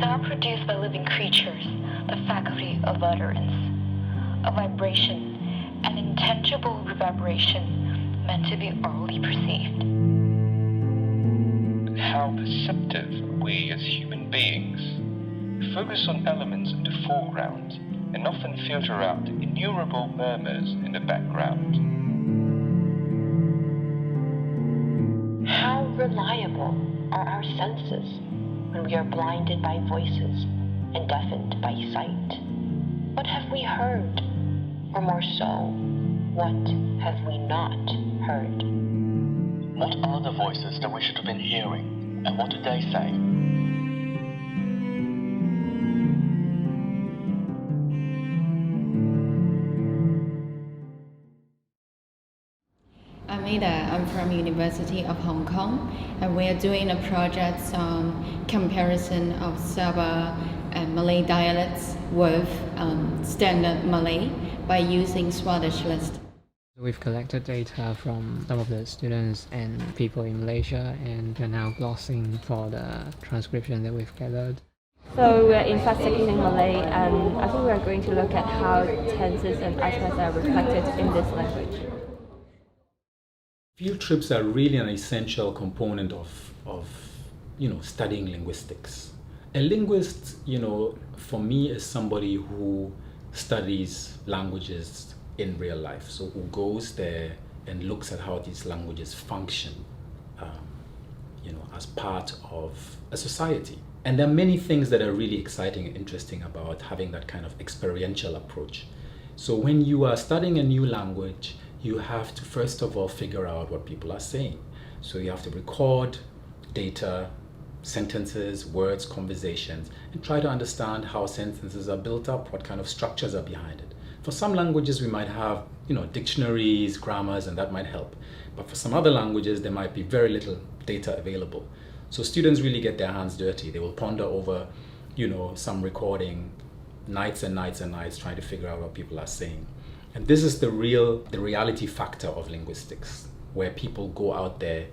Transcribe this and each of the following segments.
sound produced by living creatures, the faculty of utterance, a vibration, an intangible reverberation meant to be aurally perceived. How perceptive we as human beings focus on elements in the foreground and often filter out innumerable murmurs in the background. How reliable are our senses when we are blinded by voices and deafened by sight? What have we heard? Or more so, what have we not heard? What are the voices that we should have been hearing, and what do they say? I'm Ada. I'm from University of Hong Kong, and we are doing a project on comparison of Sabah and Malay dialects with standard Malay by using Swedish list. We've collected data from some of the students and people in Malaysia, and we're now glossing for the transcription that we've gathered. So we're in fact taking in Malay, and I think we're going to look at how tenses and aspects are reflected in this language. Field trips are really an essential component of studying linguistics. A linguist, for me, is somebody who studies languages in real life, so who goes there and looks at how these languages function, as part of a society. And there are many things that are really exciting and interesting about having that kind of experiential approach. So when you are studying a new language, you have to first of all figure out what people are saying. So you have to record data, sentences, words, conversations, and try to understand how sentences are built up, what kind of structures are behind it. For some languages, we might have, dictionaries, grammars, and that might help. But for some other languages, there might be very little data available. So students really get their hands dirty. They will ponder over, some recording, nights and nights and nights, trying to figure out what people are saying. And this is the reality factor of linguistics, where people go out there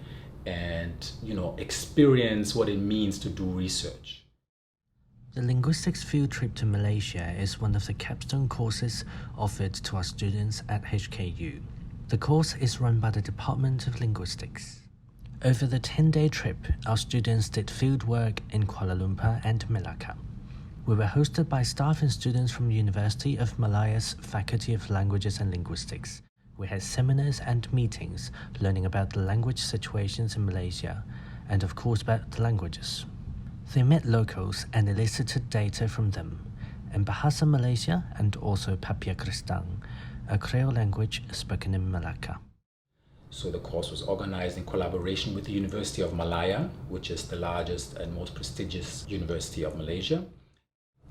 and, experience what it means to do research. The linguistics field trip to Malaysia is one of the capstone courses offered to our students at HKU. The course is run by the Department of Linguistics. Over the 10-day trip, our students did fieldwork in Kuala Lumpur and Melaka. We were hosted by staff and students from University of Malaya's Faculty of Languages and Linguistics. We had seminars and meetings learning about the language situations in Malaysia and of course about the languages. They met locals and elicited data from them in Bahasa Malaysia and also Papiá Kristang, a Creole language spoken in Malacca. So the course was organized in collaboration with the University of Malaya, which is the largest and most prestigious university of Malaysia.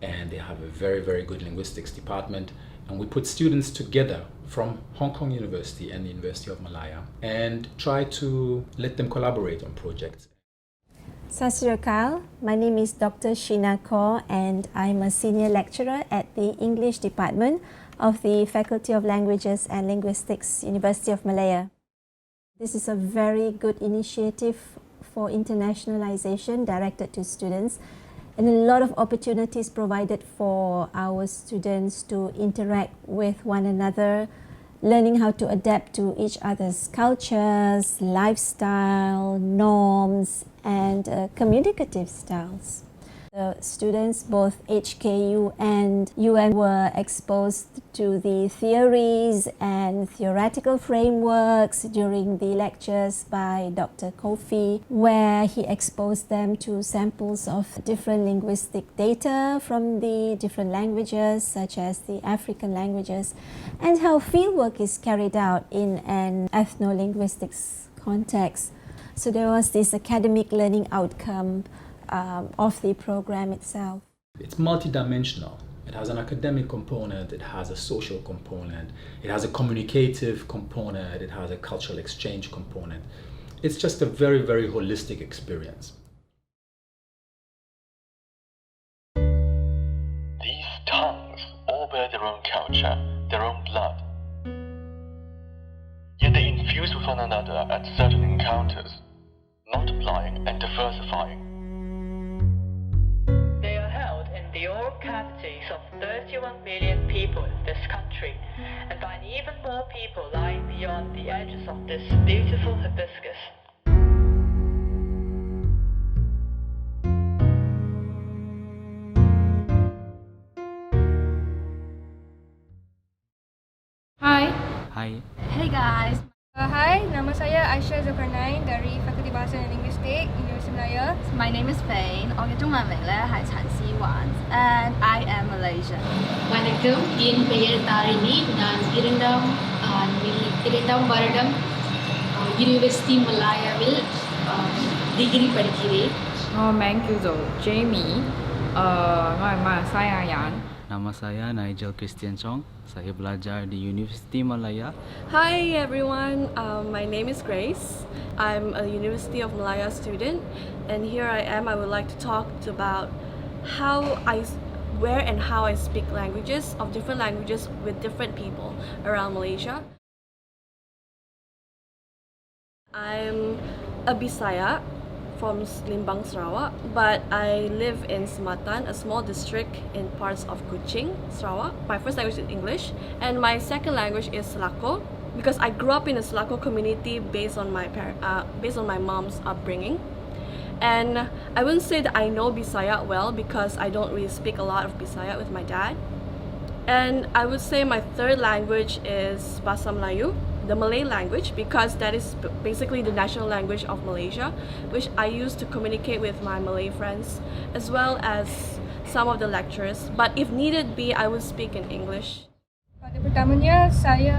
And they have a very, very good linguistics department. And we put students together from Hong Kong University and the University of Malaya and try to let them collaborate on projects. Sat Sri Akal, my name is Dr. Sheena Kaur, and I'm a senior lecturer at the English department of the Faculty of Languages and Linguistics, University of Malaya. This is a very good initiative for internationalization directed to students, and a lot of opportunities provided for our students to interact with one another, learning how to adapt to each other's cultures, lifestyle, norms, and communicative styles. The students, both HKU and UM, were exposed to the theories and theoretical frameworks during the lectures by Dr. Kofi, where he exposed them to samples of different linguistic data from the different languages, such as the African languages, and how fieldwork is carried out in an ethno-linguistics context. So there was this academic learning outcome of the program itself. It's multidimensional. It has an academic component, it has a social component, it has a communicative component, it has a cultural exchange component. It's just a very, very holistic experience. These tongues all bear their own culture, their own blood. Yet they infuse with one another at certain encounters, multiplying and diversifying. They are 21 million people in this country, and by even more people lying beyond the edges of this beautiful hibiscus. Hi. Hi. Hey guys. Hi, nama saya Aisyah Zulkarnain dari Fakulti Bahasa dan Linguistik, Universiti Malaya. My name is Faye, 我嘅中文名咧係陳思環 and I am Malaysian. வணக்கம், என் பெயர் தாரிணி. நான் இரண்டாம் வருடம் university மலாயாவில் degree படிக்கிறேன். Mình kêu做 Jamie, tôi là Malaysia人. Nama saya Nigel Christian Chong. Saya belajar di University Malaya. Hi everyone, my name is Grace. I'm a University of Malaya student, and here I am. I would like to talk about where and how I speak languages of different languages with different people around Malaysia. I'm a Bisaya from Limbang, Sarawak, but I live in Sematan, a small district in parts of Kuching, Sarawak. My first language is English, and my second language is Selako, because I grew up in a Selako community based on my mom's upbringing. And I wouldn't say that I know Bisaya well because I don't really speak a lot of Bisaya with my dad. And I would say my third language is Bahasa Melayu, the Malay language, because that is basically the national language of Malaysia, which I use to communicate with my Malay friends as well as some of the lecturers. But if needed be, I would speak in English. Pada pertamanya, saya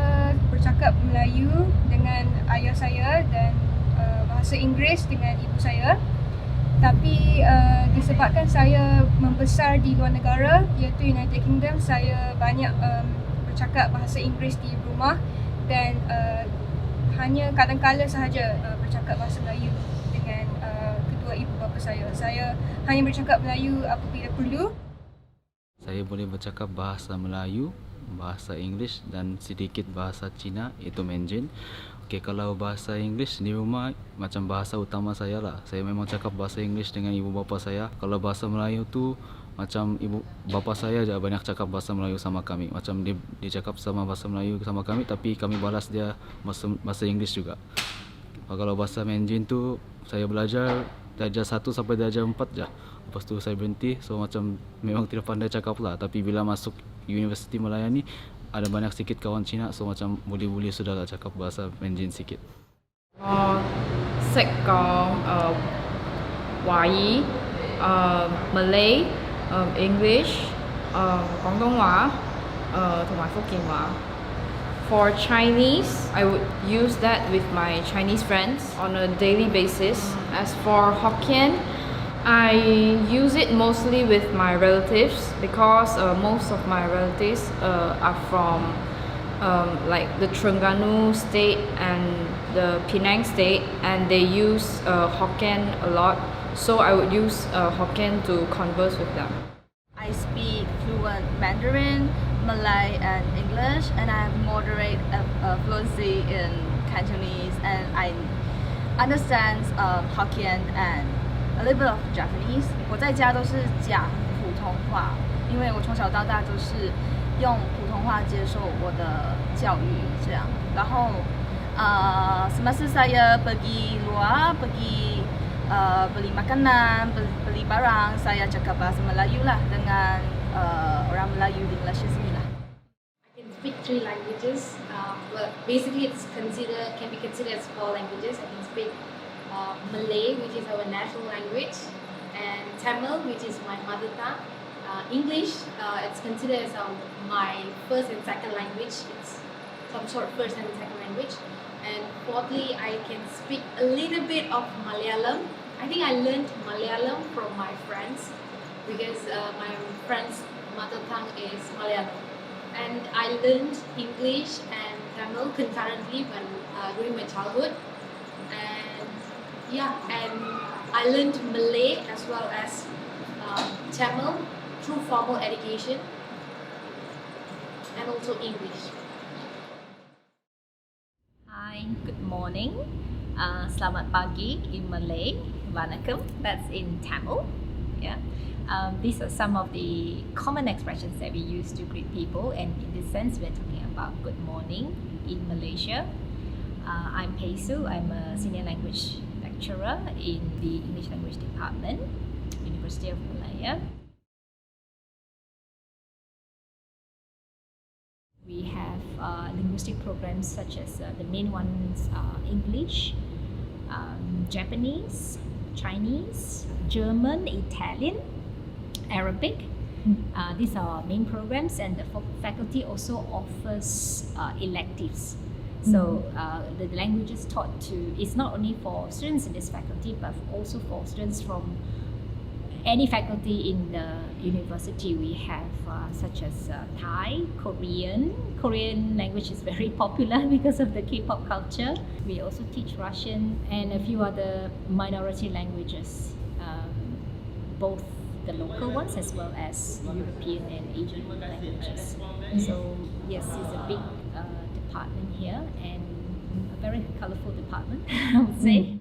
bercakap Melayu dengan ayah saya dan bahasa Inggeris dengan ibu saya. Tapi disebabkan saya membesar di luar negara, iaitu United Kingdom, saya banyak bercakap bahasa Inggeris di rumah dan hanya kadang-kala sahaja bercakap bahasa Melayu dengan kedua ibu bapa saya. Saya hanya bercakap Melayu apabila perlu. Saya boleh bercakap bahasa Melayu, bahasa Inggeris dan sedikit bahasa Cina, iaitu Mandarin. Okay, kalau bahasa Inggeris di rumah macam bahasa utama saya lah. Saya memang cakap bahasa Inggeris dengan ibu bapa saya. Kalau bahasa Melayu tu macam ibu bapa saya je banyak cakap bahasa Melayu sama kami. Macam dia cakap sama bahasa Melayu sama kami, tapi kami balas dia bahasa Inggeris juga. Kalau bahasa Mandarin tu saya belajar darjah 1 sampai darjah 4 je. Lepas tu saya berhenti. So macam memang tidak pandai cakap lah. Tapi bila masuk Universiti Malaya ni ada banyak sikit kawan Cina, so macam boleh sudah lah cakap bahasa Mandarin sikit.識講華語、Malay、English、廣東話、同埋福建話。For Chinese, I would use that with my Chinese friends on a daily basis. As for Hokkien, I use it mostly with my relatives because most of my relatives are from like the Terengganu state and the Penang state, and they use Hokkien a lot, so I would use Hokkien to converse with them. I speak fluent Mandarin, Malay and English, and I have moderate fluency in Cantonese, and I understand Hokkien and a little bit of Japanese. 我在家都是讲普通话，因为我从小到大都是用普通话接受我的教育，这样。然后semasa saya pergi luar, pergi beli makanan, beli barang, saya cakap bahasa Melayu lah dengan orang Melayu di Malaysia sini lah. I can speak 3 languages. Well, basically can be considered as 4 languages. I can speak Malay, which is our national language, and Tamil, which is my mother tongue. English, it's considered as my first and second language. It's some sort of first and second language. And fourthly, I can speak a little bit of Malayalam. I think I learned Malayalam from my friends because my friend's mother tongue is Malayalam. And I learned English and Tamil concurrently when during my childhood. And I learned Malay as well as Tamil through formal education and also English. Hi, good morning. Selamat pagi in Malay. Vanakkam, that's in Tamil. Yeah. These are some of the common expressions that we use to greet people, and in this sense, we're talking about good morning in Malaysia. I'm Peisu. I'm a senior language lecturer in the English Language Department, University of Malaya. We have linguistic programs such as the main ones are English, Japanese, Chinese, German, Italian, Arabic. These are our main programs, and the faculty also offers electives. So the languages taught is not only for students in this faculty, but also for students from any faculty in the university. We have such as Thai, Korean language is very popular because of the K-pop culture. We also teach Russian and a few other minority languages, both the local ones as well as European and Asian languages. So yes, it's a big department here, and a very colorful department, I would say.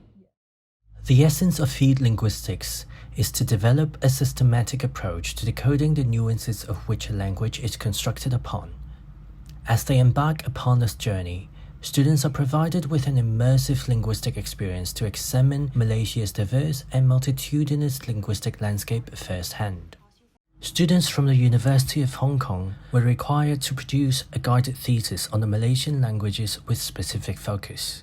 The essence of field linguistics is to develop a systematic approach to decoding the nuances of which a language is constructed upon. As they embark upon this journey, students are provided with an immersive linguistic experience to examine Malaysia's diverse and multitudinous linguistic landscape firsthand. Students from the University of Hong Kong were required to produce a guided thesis on the Malaysian languages with specific focus.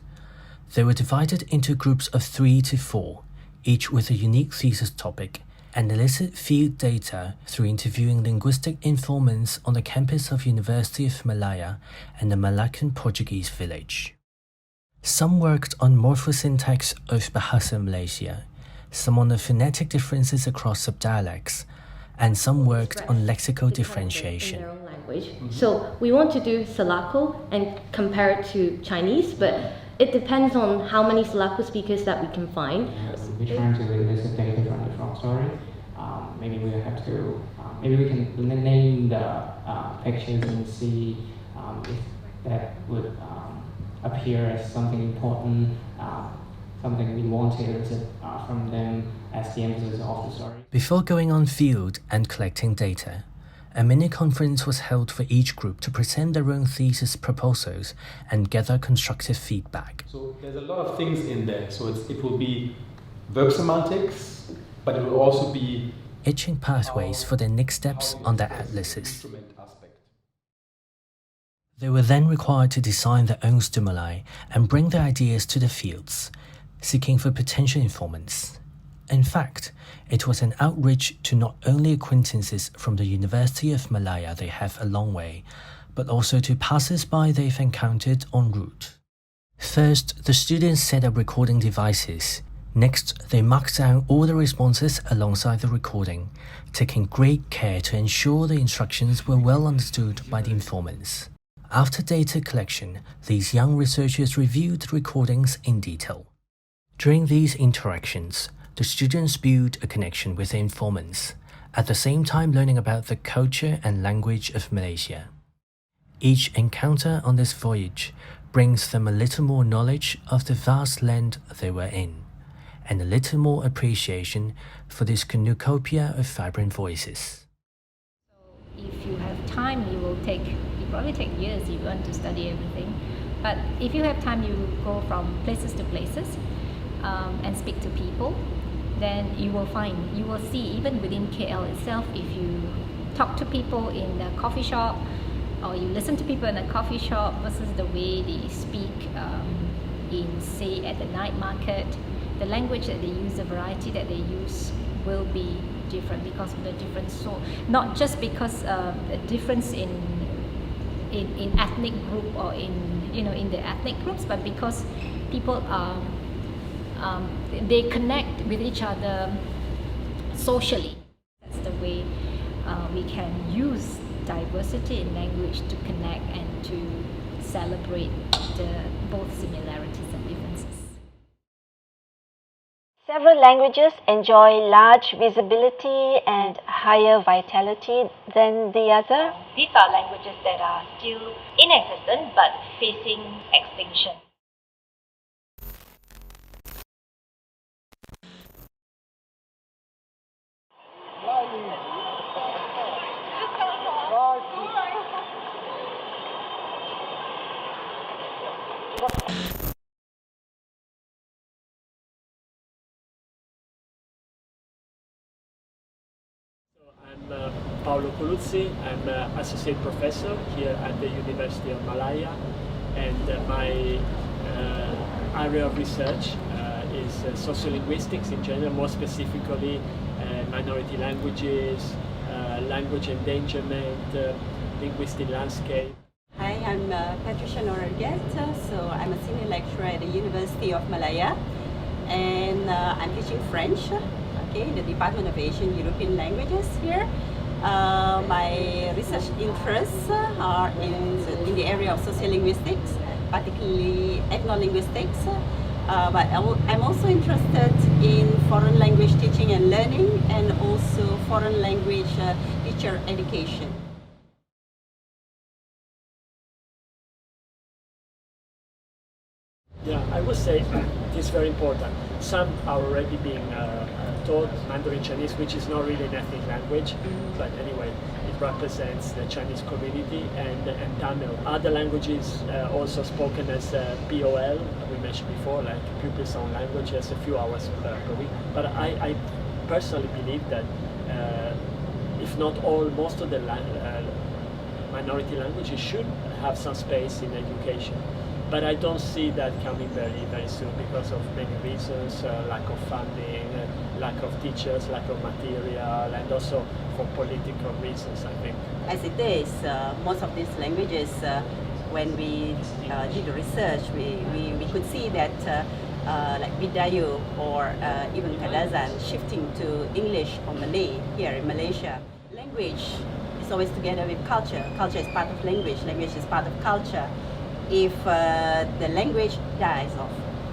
They were divided into groups of 3 to 4, each with a unique thesis topic, and elicit field data through interviewing linguistic informants on the campus of University of Malaya and the Malaccan Portuguese village. Some worked on morphosyntax of Bahasa Malaysia, some on the phonetic differences across subdialects, and some worked on lexical differentiation. In their own language. So we want to do Salako and compare it to Chinese, but it depends on how many Salako speakers that we can find. We're trying to elicit data from the front story. Maybe we have to, maybe we can name the pictures and see if that would appear as something important, something we want to elicit from them as the emphasis of the story. Before going on field and collecting data, a mini-conference was held for each group to present their own thesis proposals and gather constructive feedback. So there's a lot of things in there. So it will be verb semantics, but it will also be itching pathways for their next steps on their atlases. They were then required to design their own stimuli and bring their ideas to the fields, seeking for potential informants. In fact, it was an outreach to not only acquaintances from the University of Malaya they have a long way, but also to passers-by they've encountered en route. First, the students set up recording devices. Next, they marked down all the responses alongside the recording, taking great care to ensure the instructions were well understood by the informants. After data collection, these young researchers reviewed the recordings in detail. During these interactions, the students build a connection with the informants, at the same time learning about the culture and language of Malaysia. Each encounter on this voyage brings them a little more knowledge of the vast land they were in, and a little more appreciation for this cornucopia of vibrant voices. If you have time, you probably take years if you want to study everything. But if you have time, you go from places to places and speak to people. Then you will see, even within KL itself, if you talk to people in a coffee shop or you listen to people in a coffee shop versus the way they speak say at the night market, the language that they use, the variety that they use will be different because of the difference. So not just because a difference in ethnic group or in the ethnic groups, but because people are they connect with each other socially. That's the way we can use diversity in language to connect and to celebrate both similarities and differences. Several languages enjoy large visibility and higher vitality than the other. These are languages that are still in existence but facing extinction. I'm Paolo Coluzzi. I'm an associate professor here at the University of Malaya, and my area of research is sociolinguistics in general, more specifically minority languages, language endangerment, linguistic landscape. Hi, I'm Patricia Norarget, so I'm a senior lecturer at the University of Malaya, and I'm teaching French, okay, in the Department of Asian European Languages here. My research interests are in the area of sociolinguistics, particularly ethnolinguistics, but I'm also interested in foreign language teaching and learning, and also foreign language teacher education. Yeah, I would say it's very important. Some are already being taught Mandarin Chinese, which is not really an ethnic language, but anyway, it represents the Chinese community, and Tamil. Other languages also spoken as POL, we mentioned before, like pupils' own language, just a few hours per week. But I personally believe that if not all, most of the minority languages should have some space in education. But I don't see that coming very soon because of many reasons, lack of funding, lack of teachers, lack of material, and also for political reasons, I think. As it is, most of these languages, when we did the research, we could see that like Bidayu or even Kadazan shifting to English or Malay here in Malaysia. Language is always together with culture. Culture is part of language. Language is part of culture. If the language dies off,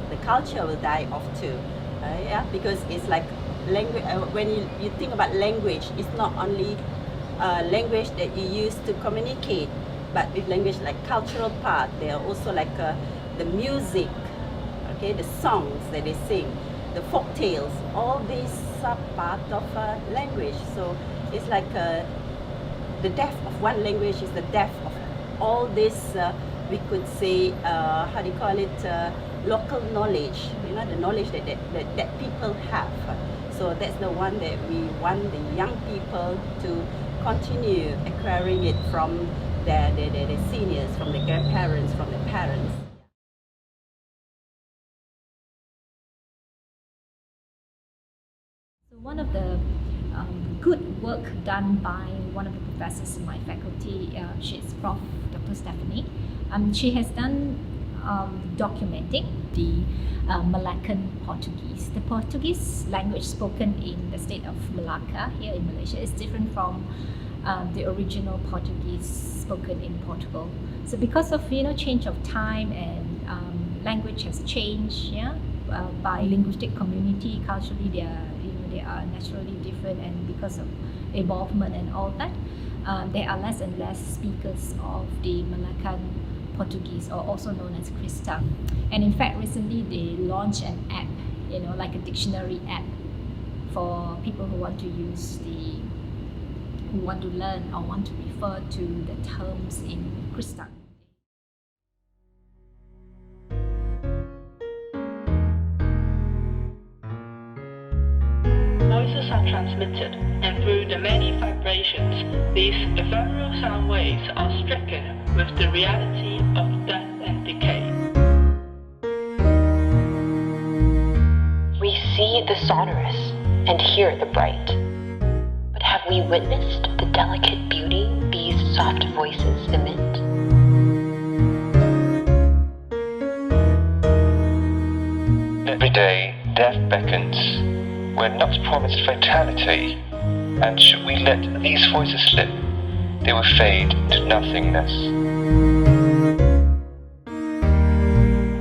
the culture will die off too. Yeah, because it's like language. When you think about language, it's not only language that you use to communicate, but with language like cultural part, there are also like the music, okay, the songs that they sing, the folk tales. All these are part of language. So it's like the death of one language is the death of all this. We could say, how do you call it, local knowledge, you know, the knowledge that people have. So that's the one that we want the young people to continue acquiring it from their seniors, from the grandparents, from the parents. So one of the good work done by one of the professors in my faculty, she's Prof. Dr. Stephanie. She has done documenting the Malaccan Portuguese. The Portuguese language spoken in the state of Malacca here in Malaysia is different from the original Portuguese spoken in Portugal. So because of change of time and language has changed, by linguistic community, culturally they are naturally different, and because of evolvement and all that, there are less and less speakers of the Malaccan Portuguese, or also known as Kristang. And in fact, recently they launched an app, like a dictionary app for people who want to who want to learn or want to refer to the terms in Kristang. Voices are transmitted, and through the many vibrations, these ephemeral sound waves are stricken with the reality of death and decay. We see the sonorous and hear the bright. But have we witnessed the delicate beauty these soft voices emit? Every day, death beckons. We're not promised fatality, and should we let these voices slip, they will fade to nothingness.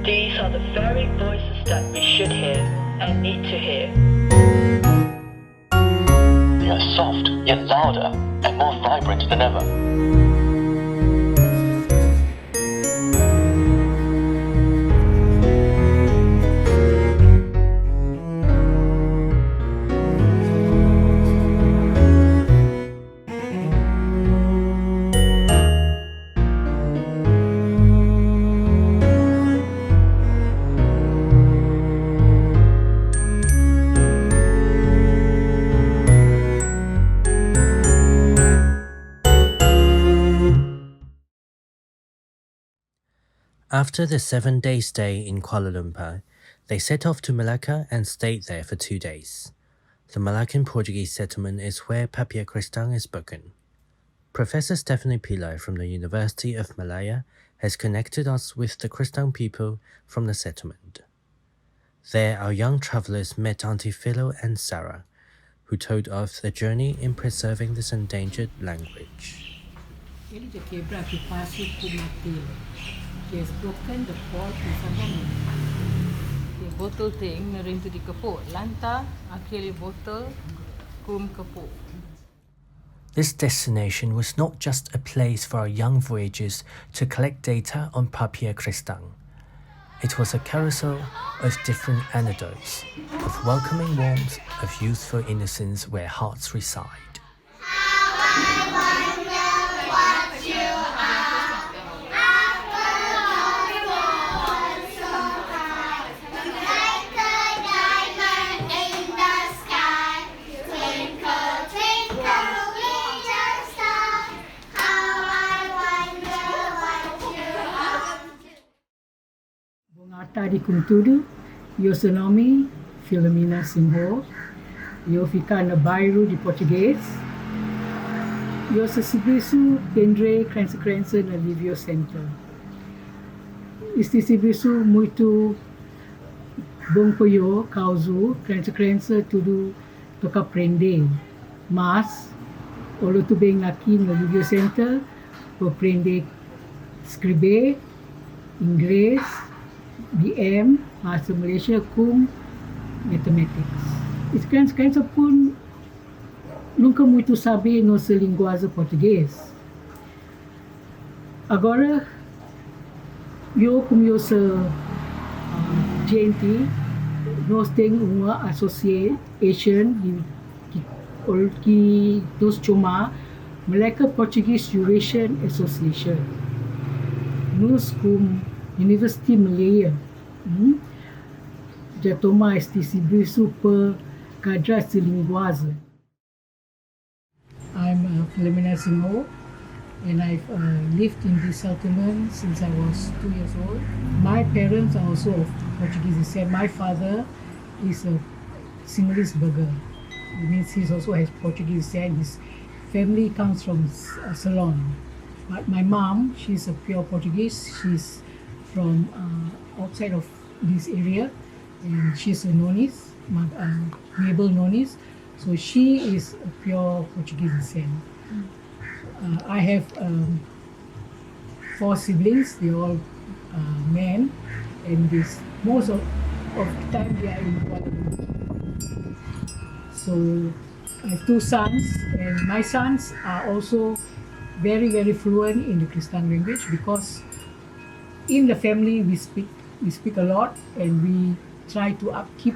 These are the very voices that we should hear and need to hear. They are soft, yet louder, and more vibrant than ever. After the 7-day stay in Kuala Lumpur, they set off to Malacca and stayed there for 2 days. The Malaccan Portuguese settlement is where Papiá Kristang is spoken. Professor Stephanie Pillai from the University of Malaya has connected us with the Kristang people from the settlement. There, our young travellers met Auntie Philo and Sarah, who told of their journey in preserving this endangered language. Ele de quebra que passa por Mateo, que has broken the pot in Sabon. The bottle thing narin to di kapot, lanta akhiri bottle kum kapot. This destination was not just a place for our young voyagers to collect data on Papiá Kristang. It was a carousel of different anecdotes, of welcoming warmth, of youthful innocence where hearts reside. Tadi kum tudo, eu seu nome Filomena Simbo, eu ficar no bairro de Português, eu sou serviço Pendre Crença no Alívio Center. Este serviço muito bom para eu, causa Crença tudo toca aprender, mas kalau tu bem aqui no Alívio Center, vou aprender escrever inglês, BM, Bahasa Malaysia, com Mathematics. Isso criança pun nunca muito sabe nossa linguagem português. Agora, como eu sou gente, nós temos uma association que nós chama Malacca Portuguese Duration Association. Nós com University Malaya já toma este serviço para cadrar essa linguagem. I'm Filomena Simbo, and I've lived in this settlement since I was 2 years old. My parents are also of Portuguese descent. My father is a Sinhalese burger. It means he also has Portuguese descent. His family comes from Ceylon. But my mom, she's a pure Portuguese. She's from outside of this area, and she's a nonis, Mabel nonis, so she is a pure Portuguese descent. I have 4 siblings, they're all men, and most of the time they are in Kuala Lumpur. So I have 2 sons, and my sons are also very, very fluent in the Kristang language, because in the family we speak a lot, and we try to upkeep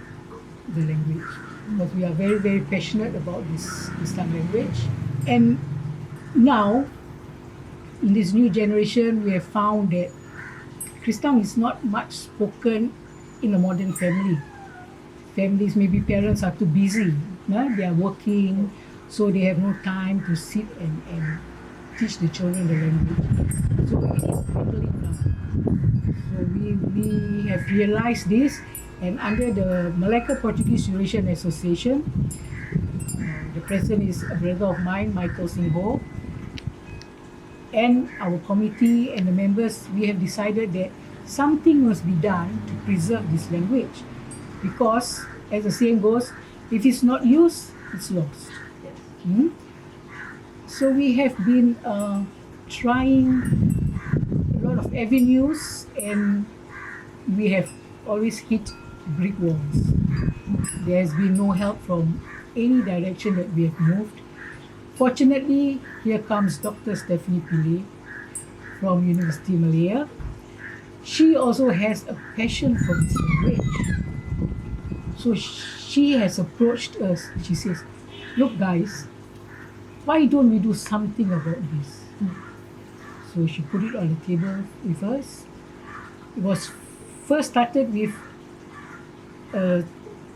the language, because we are very, very passionate about this Kristang language. And now, in this new generation, we have found that Kristang is not much spoken in a modern family. Families, maybe parents are too busy, they are working, so they have no time to sit and teach the children the language. So it is dwindling now. So we have realized this, and under the Malacca Portuguese Duration Association, the president is a brother of mine, Michael Simbo, and our committee and the members, we have decided that something must be done to preserve this language, because as the saying goes, if it's not used, it's lost. So we have been trying a lot of avenues, and we have always hit brick walls. There has been no help from any direction that we have moved. Fortunately, here comes Dr. Stephanie Pillai from University Malaya. She also has a passion for this language. So she has approached us. She says, look guys, why don't we do something about this? So she put it on the table with us. It was first started with a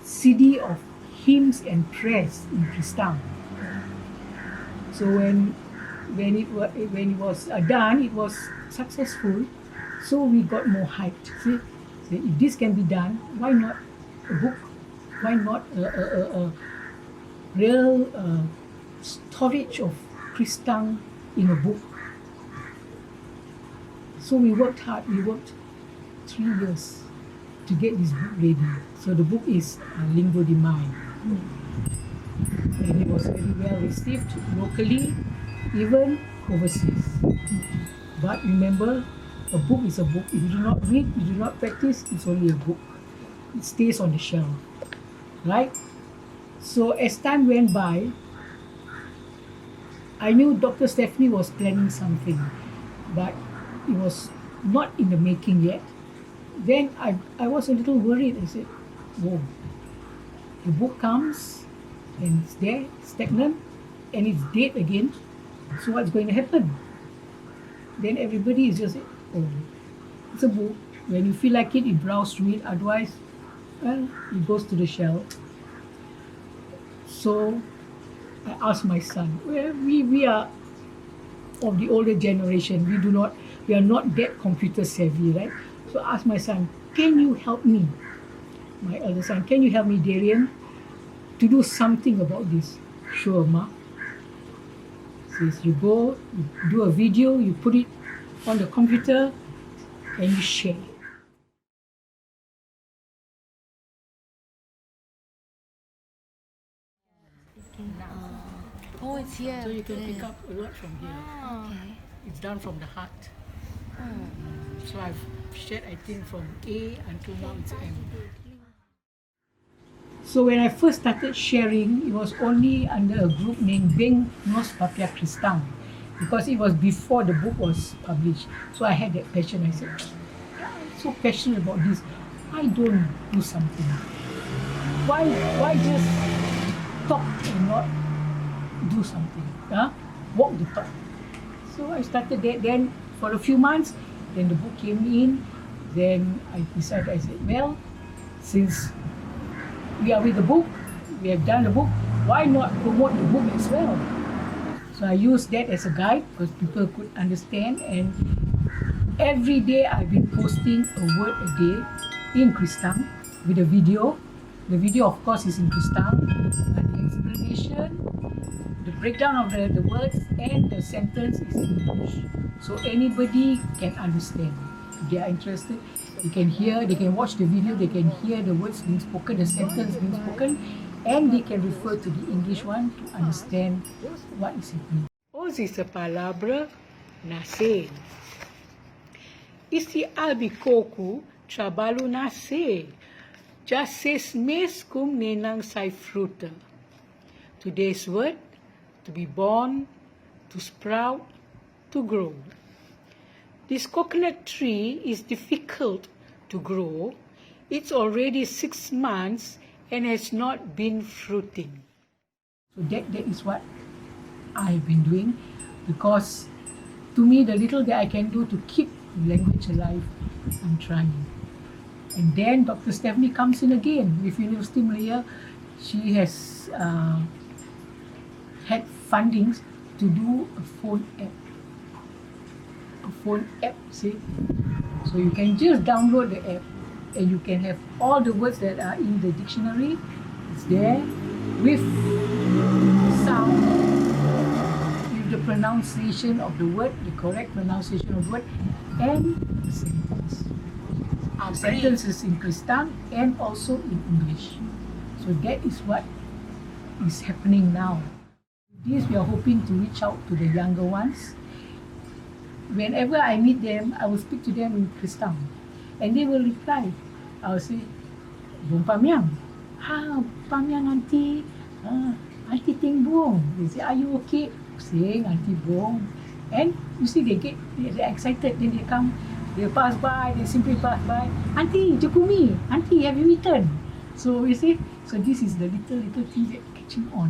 CD of hymns and prayers in Kristang. So when it was done, it was successful. So we got more hyped. See, if this can be done, why not a book? Why not a real storage of Kristang in a book? So we worked hard. We worked 3 years to get this book ready. So the book is Lingua di Mind. And it was very well received locally, even overseas. But remember, a book is a book. If you do not read, you do not practice, it's only a book. It stays on the shelf, right? So as time went by, I knew Dr. Stephanie was planning something, but it was not in the making yet. Then I was a little worried. I said, whoa, the book comes and it's there, stagnant, and it's dead again. So what's going to happen? Then everybody is just, oh, it's a book. When you feel like it, you browse through it. Otherwise, well, it goes to the shelf. So I asked my son, well, we are of the older generation. We are not that computer savvy, right? So I asked my son, can you help me? My elder son, can you help me, Darian, to do something about this? Sure, Ma. Says you go, you do a video, you put it on the computer, and you share. Oh, it's here. So you can pick up a lot from here. Okay. It's done from the heart. So I've shared, I think, from A until now it's M. So when I first started sharing, it was only under a group named Beng Nos Papiá Kristang, because it was before the book was published. So I had that passion. I said, I'm so passionate about this. Why don't do something? Why just talk and not do something? Walk the talk. So I started that. Then for a few months, then the book came in. Then I decided, I said, well, since we are with the book, we have done the book, why not promote the book as well? So I used that as a guide because people could understand, and every day I've been posting a word a day in Kristang with a video. The video, of course, is in Kristang, but the explanation, the breakdown of the words and the sentence is in English. So anybody can understand. If they are interested, they can hear, they can watch the video, they can hear the words being spoken, the sentence being spoken, and they can refer to the English one to understand what is happening. Hoje essa palavra nascer. Este albicoco trabalho nascer. Já 6 meses como nenang sai fruta. Today's word, to be born, to sprout, to grow. This coconut tree is difficult to grow. It's already 6 months and has not been fruiting. So that is what I've been doing, because to me, the little that I can do to keep language alive, I'm trying. And then Dr. Stephanie comes in again with University Malaysia. She has had fundings to do a phone app. See? So you can just download the app and you can have all the words that are in the dictionary. It's there with sound, with the pronunciation of the word, the correct pronunciation of the word, and the sentence. Our sentence is in Kristang and also in English. So that is what is happening now. With this, we are hoping to reach out to the younger ones. Whenever I meet them, I will speak to them in Kristang, and they will reply. I will say, "Bong Pamiang, Pamiang auntie, auntie Ting Bong." They say, "Are you okay?" Saying auntie Bong, and you see they're excited. Then they come, they pass by, they simply pass by. Auntie Jukumi, auntie, have you eaten? So you see, so this is the little thing that catching on.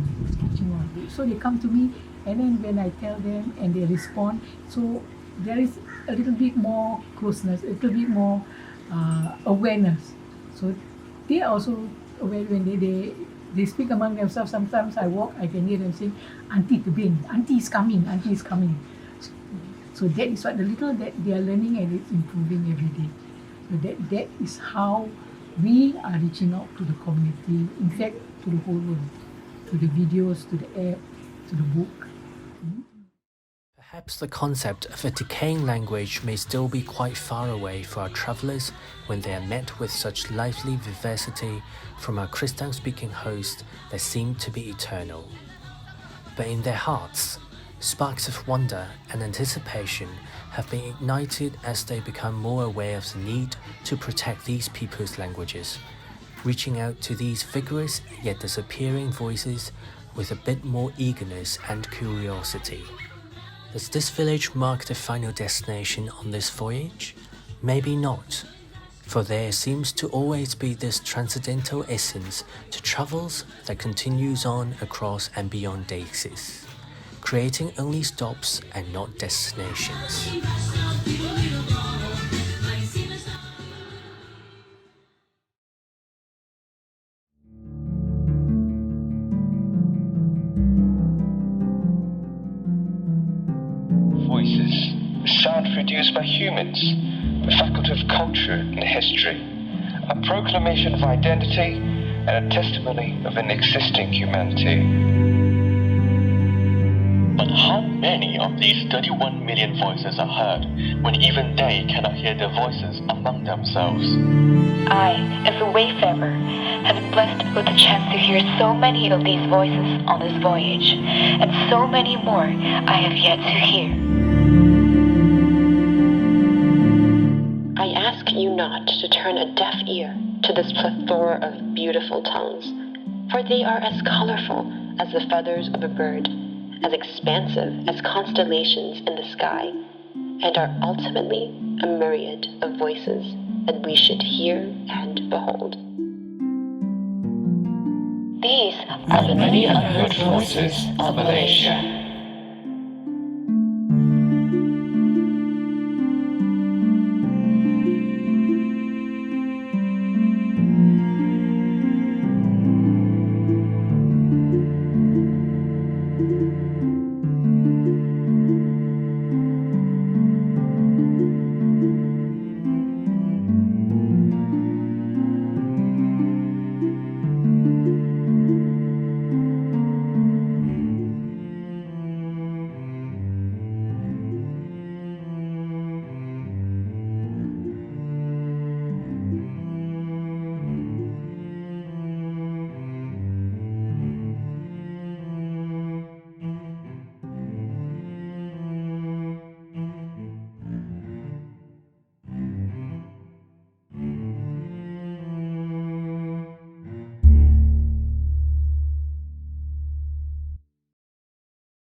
So they come to me, and then when I tell them and they respond, so there is a little bit more closeness, a little bit more awareness. So they are also aware when they speak among themselves. Sometimes I walk, I can hear them saying, "Auntie Tebing, auntie is coming, auntie is coming." So that is what the little that they are learning, and it's improving every day. So that is how we are reaching out to the community, in fact, to the whole world, to the videos, to the app, to the book. Perhaps the concept of a decaying language may still be quite far away for our travellers when they are met with such lively vivacity from our Kristang-speaking host that seem to be eternal. But in their hearts, sparks of wonder and anticipation have been ignited as they become more aware of the need to protect these people's languages, reaching out to these vigorous yet disappearing voices with a bit more eagerness and curiosity. Does this village mark the final destination on this voyage? Maybe not, for there seems to always be this transcendental essence to travels that continues on across and beyond daisies, creating only stops and not destinations. Voices, sound produced by humans, the faculty of culture and history, a proclamation of identity and a testimony of an existing humanity. But how many of these 31 million voices are heard when even they cannot hear their voices among themselves? I, as a wayfarer, have been blessed with the chance to hear so many of these voices on this voyage, and so many more I have yet to hear. I ask you not to turn a deaf ear to this plethora of beautiful tongues, for they are as colorful as the feathers of a bird, as expansive as constellations in the sky, and are ultimately a myriad of voices that we should hear and behold. These are the many unheard voices of Malaysia.